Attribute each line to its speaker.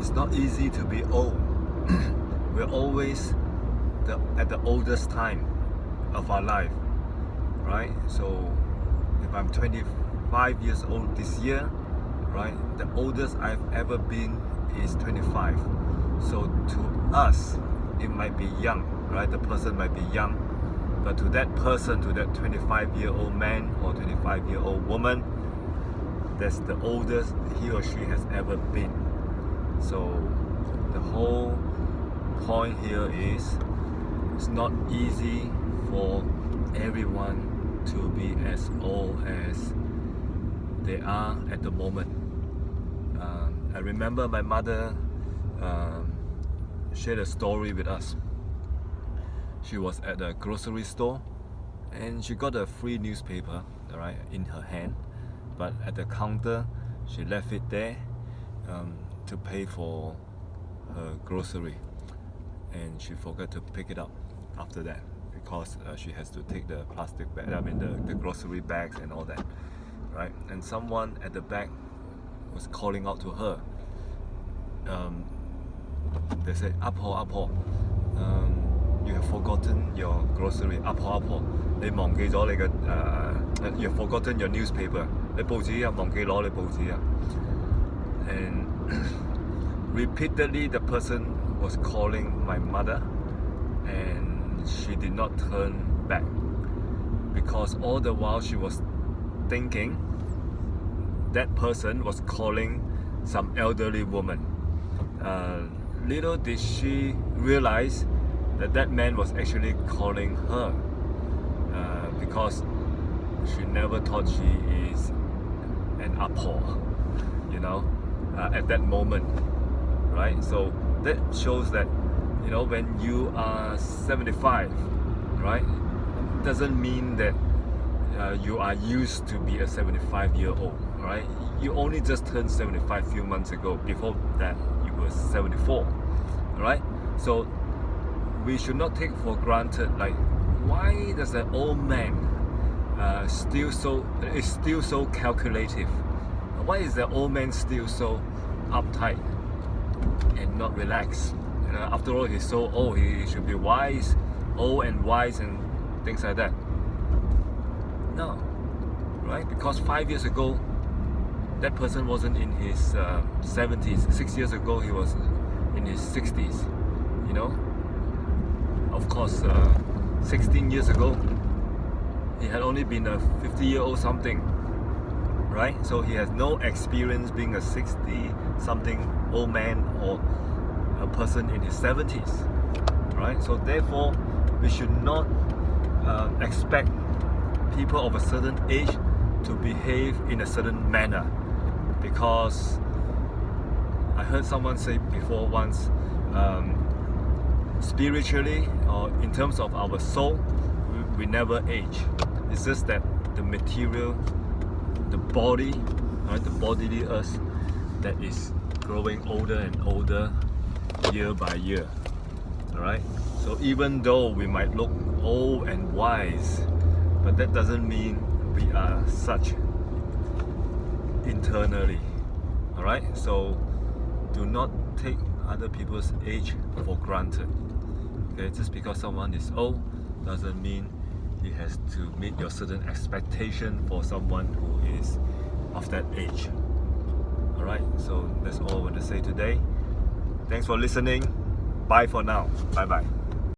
Speaker 1: It's not easy to be old. We're always at the oldest time of our life, right? So if I'm 25 years old this year, right, the oldest I've ever been is 25. So to us, it might be young, right? The person might be young, but to that person, to that 25-year-old man or 25-year-old woman, that's the oldest he or she has ever been. So the whole point here is it's not easy for everyone to be as old as they are at the moment. I remember my mother shared a story with us. She was at a grocery store and she got a free newspaper, right, in her hand, but at the counter she left it there to pay for her grocery, and she forgot to pick it up after that because she has to take the plastic bag, the grocery bags and all that, right? And someone at the back was calling out to her. They said, "Apo, you have forgotten your grocery. Apo, 你忘記咗你嘅you have forgotten your newspaper. 你報紙啊，忘記攞你報紙啊." And repeatedly the person was calling my mother, and she did not turn back because all the while she was thinking that person was calling some elderly woman. Little did she realize that that man was actually calling her because she never thought she is an apo, at that moment, right? So that shows that, when you are 75, right, doesn't mean that you are used to be a 75-year-old, right? You only just turned 75 a few months ago. Before that, you were 74, right? So we should not take for granted, like, why does an old man still so calculative? Why is the old man still so uptight and not relaxed? After all, he's so old. He should be wise, old and wise and things like that. No, right? Because 5 years ago, that person wasn't in his 70s. 6 years ago, he was in his 60s. Of course, 16 years ago, he had only been a 50-year-old something, right? So he has no experience being a 60-something old man or a person in his 70s, right? So therefore, we should not expect people of a certain age to behave in a certain manner, because I heard someone say before once, spiritually or in terms of our soul, we never age. It's just that the material, the body, right, the bodily us, that is growing older and older year by year. Alright? So even though we might look old and wise, but that doesn't mean we are such internally. Alright? So do not take other people's age for granted. Okay, just because someone is old doesn't mean he has to meet your certain expectation for someone who is of that age. Alright, so that's all I want to say today. Thanks for listening. Bye for now. Bye bye.